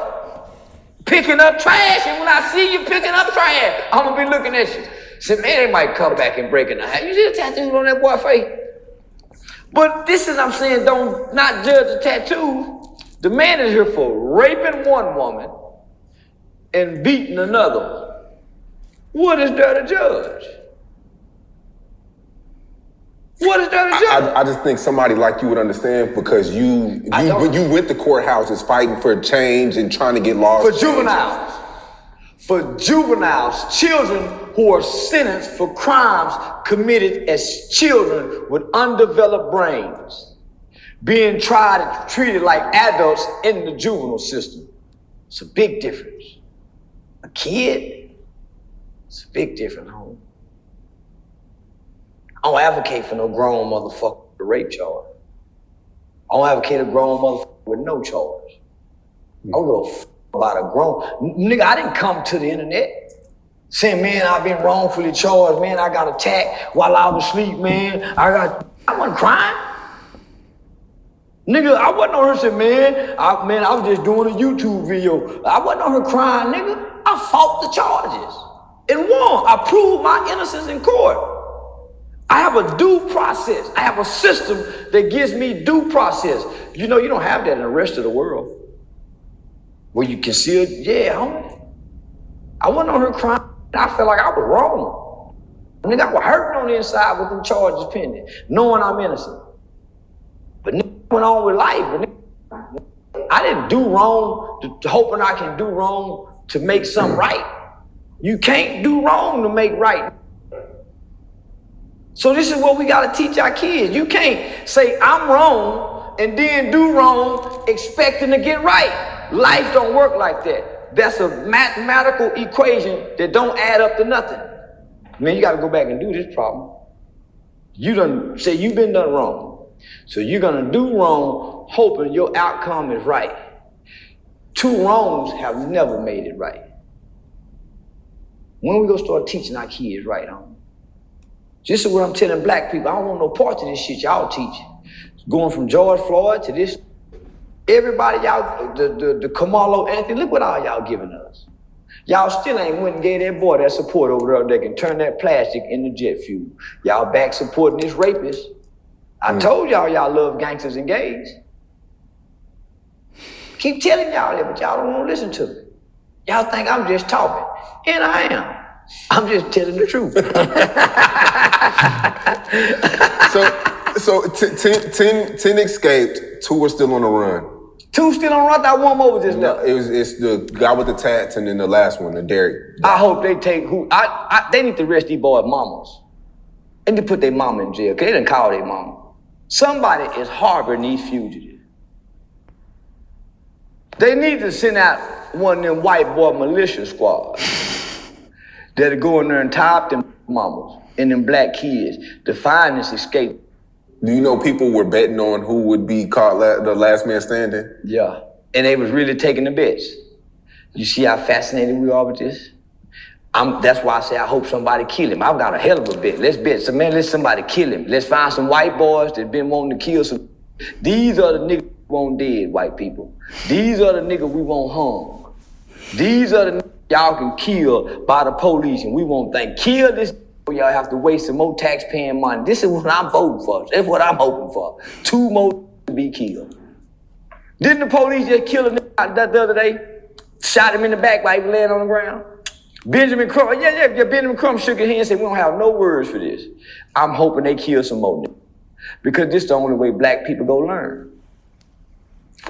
Picking up trash, and when I see you picking up trash, I'm gonna be looking at you. Say, man, they might come back and break in the house. You see the tattoos on that boy face? But this is, I'm saying, don't not judge the tattoo. The man is here for raping one woman and beating another one. What is there to judge? What is there to judge? I just think somebody like you would understand because you went to courthouses fighting for change and trying to get laws. For juveniles. For juveniles, children who are sentenced for crimes committed as children with undeveloped brains, being tried and treated like adults in the juvenile system. It's a big difference. A kid, it's a big difference, homie. I don't advocate for no grown motherfucker with a rape charge. I don't advocate a grown motherfucker with no charge. I don't give a fuck about a grown nigga. I didn't come to the internet saying, man, I've been wrongfully charged, man. I got attacked while I was asleep, man. I wasn't crying. Nigga, I wasn't on her saying, man, I was just doing a YouTube video. I wasn't on her crying, nigga. I fought the charges and won. I proved my innocence in court. I have a due process. I have a system that gives me due process. You know, you don't have that in the rest of the world. Where you conceal, yeah, homie. I wasn't on her crying. I felt like I was wrong. Nigga, I was hurting on the inside with them charges pending, knowing I'm innocent. But nigga went on with life. But nigga, I didn't do wrong hoping I can do wrong to make something right. You can't do wrong to make right. So this is what we gotta teach our kids. You can't say I'm wrong and then do wrong expecting to get right. Life don't work like that. That's a mathematical equation that don't add up to nothing. Man, you gotta go back and do this problem. You done say you've been done wrong. So you're gonna do wrong hoping your outcome is right. Two wrongs have never made it right. When we gonna start teaching our kids right, huh? This is what I'm telling black people. I don't want no parts of this shit y'all teaching. Going from George Floyd to this, everybody y'all, the Kamalo Anthony, look what all y'all giving us. Y'all still ain't went and gave that boy that support over there that can turn that plastic into jet fuel. Y'all back supporting this rapist. I told y'all love gangsters and gays. Keep telling y'all that, but y'all don't want to listen to me. Y'all think I'm just talking, and I am. I'm just telling the truth. So 10 escaped, 2 were still on the run. 2 still on the run. I one more was just left. It's the guy with the tats and then the last one, the Derek. I hope they take they need to arrest these boys' mamas. They need to put their mama in jail, because they didn't call their mama. Somebody is harboring these fugitives. They need to send out one of them white boy militia squads that'll go in there and tie up them mamas and them black kids to find this escape. Do you know people were betting on who would be caught the last man standing? Yeah, and they was really taking the bets. You see how fascinated we are with this? That's why I say I hope somebody kill him. I've got a hell of a bet. Let's bet. So man, let somebody kill him. Let's find some white boys that been wanting to kill some. These are the niggas we want dead, white people. These are the niggas we want hung. These are the niggas y'all can kill by the police and we won't think. Kill this. Y'all have to waste some more taxpaying money. This is what I'm voting for. That's what I'm hoping for. 2 more to be killed. Didn't the police just kill a nigga the other day? Shot him in the back while he was laying on the ground? Benjamin Crumb, yeah, Benjamin Crumb shook his hand and said, we don't have no words for this. I'm hoping they kill some more niggas. Because this is the only way black people go learn.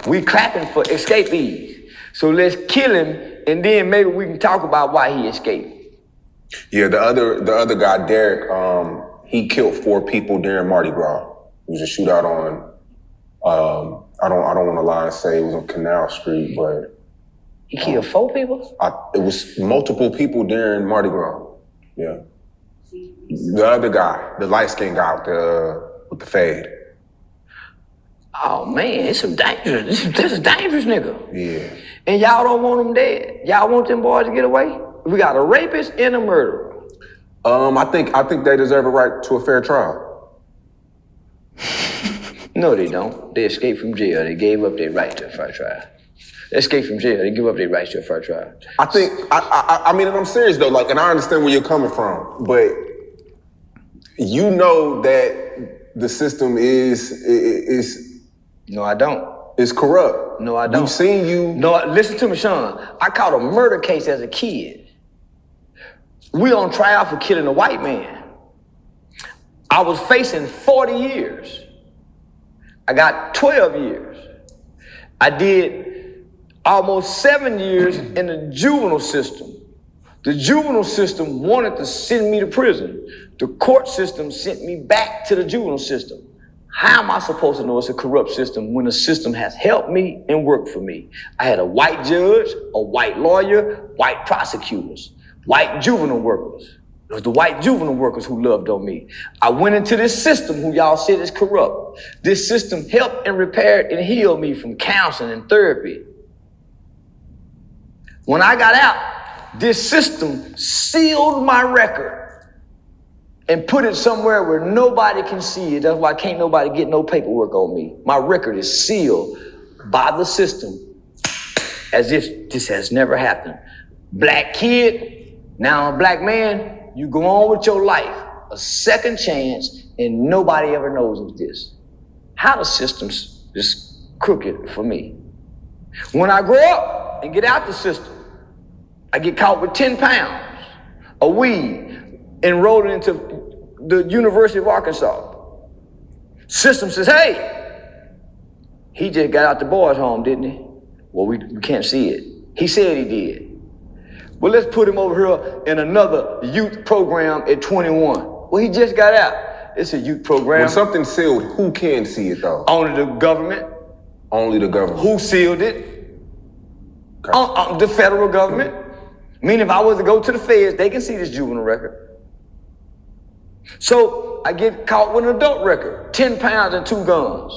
We clapping for escapees. So let's kill him and then maybe we can talk about why he escaped. Yeah, the other guy, Derek, he killed 4 people during Mardi Gras. It was a shootout on, I don't want to lie and say it was on Canal Street, but he killed 4 people? It was multiple people during Mardi Gras. Yeah. The other guy, the light-skinned guy with the fade. Oh man, it's some dangerous. This is a dangerous nigga. Yeah. And y'all don't want them dead. Y'all want them boys to get away? We got a rapist and a murderer. I think they deserve a right to a fair trial. No, they don't. They escaped from jail. They gave up their right to a fair trial. They escaped from jail. They give up their rights to a fair trial. I mean, and I'm serious though. Like, and I understand where you're coming from, but you know that the system is. No, I don't. It's corrupt. No, I don't. You've seen you. No, listen to me, Sean. I caught a murder case as a kid. We on trial for killing a white man. I was facing 40 years. I got 12 years. I did almost 7 years in the juvenile system. The juvenile system wanted to send me to prison. The court system sent me back to the juvenile system. How am I supposed to know it's a corrupt system when the system has helped me and worked for me? I had a white judge, a white lawyer, white prosecutors, white juvenile workers. It was the white juvenile workers who loved on me. I went into this system who y'all said is corrupt. This system helped and repaired and healed me from counseling and therapy. When I got out, this system sealed my record and put it somewhere where nobody can see it. That's why can't nobody get no paperwork on me. My record is sealed by the system as if this has never happened. Black kid, now a black man, you go on with your life, a second chance, and nobody ever knows of this. How the system's just crooked for me. When I grow up and get out the system, I get caught with 10 pounds of weed, enrolled into the University of Arkansas. System says, hey, he just got out the boys' home, didn't he? Well, we can't see it. He said he did. Well, let's put him over here in another youth program at 21. Well, he just got out. It's a youth program. When something's sealed, who can see it though? Only the government. Only the government. Who sealed it? Okay. The federal government. Meaning if I was to go to the feds, they can see this juvenile record. So I get caught with an adult record, 10 pounds and 2 guns.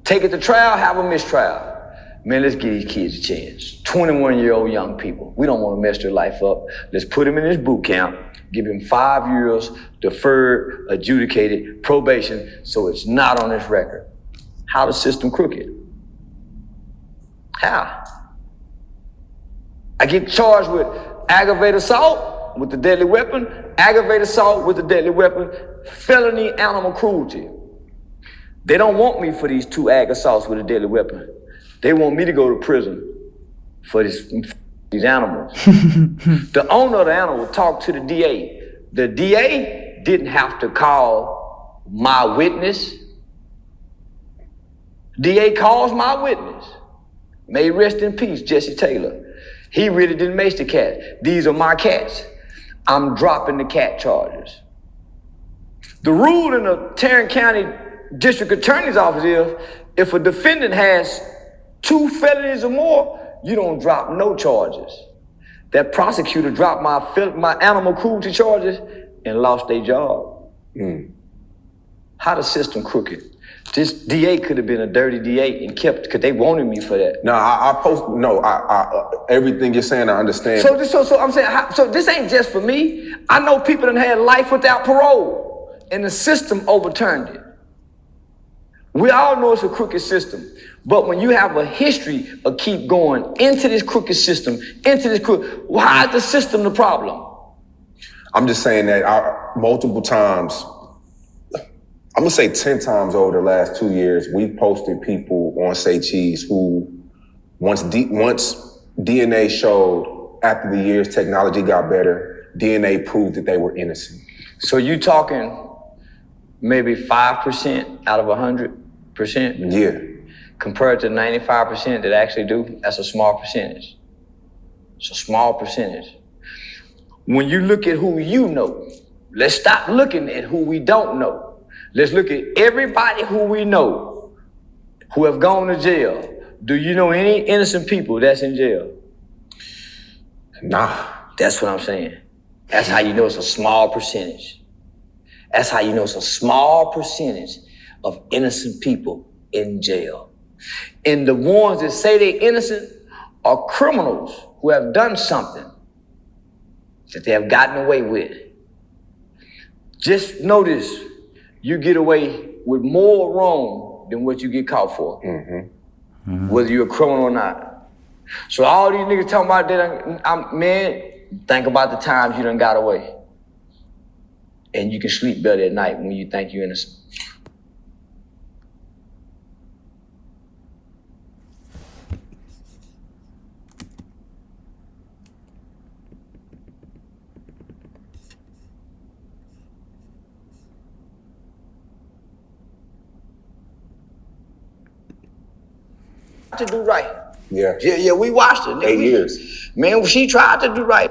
Take it to trial, have a mistrial. Man, let's give these kids a chance. 21-year-old young people. We don't want to mess their life up. Let's put them in this boot camp, give him 5 years, deferred, adjudicated, probation, so it's not on this record. How the system crooked? How? I get charged with aggravated assault with the deadly weapon, aggravated assault with the deadly weapon, felony animal cruelty. They don't want me for these 2 ag assaults with a deadly weapon. They want me to go to prison for these animals. The owner of the animal talked to the DA. The DA didn't have to call my witness. DA calls my witness. May rest in peace, Jesse Taylor. He really didn't make the cat. These are my cats. I'm dropping the cat charges. The rule in the Tarrant County District Attorney's Office is if a defendant has 2 felonies or more, you don't drop no charges. That prosecutor dropped my animal cruelty charges and lost their job. How the system crooked? This DA could have been a dirty DA and kept, because they wanted me for that. Everything you're saying, I understand. So I'm saying, so this ain't just for me. I know people that had life without parole, and the system overturned it. We all know it's a crooked system, but when you have a history of keep going into this crooked system, why is the system the problem? I'm just saying that multiple times, I'm gonna say 10 times over the last 2 years, we've posted people on Say Cheese who, once DNA showed, after the years technology got better, DNA proved that they were innocent. So you talking maybe 5% out of 100%? Yeah. Compared to 95% that actually do, that's a small percentage. It's a small percentage. When you look at who you know, let's stop looking at who we don't know. Let's look at everybody who we know who have gone to jail. Do you know any innocent people that's in jail? Nah. That's what I'm saying. That's how you know it's a small percentage. That's how you know it's a small percentage of innocent people in jail. And the ones that say they're innocent are criminals who have done something that they have gotten away with. Just notice, you get away with more wrong than what you get caught for, whether you're a criminal or not. So all these niggas talking about that, man, think about the times you done got away. And you can sleep better at night when you think you're innocent. To do right. Yeah. Yeah, we watched it. 8 years. Man, she tried to do right.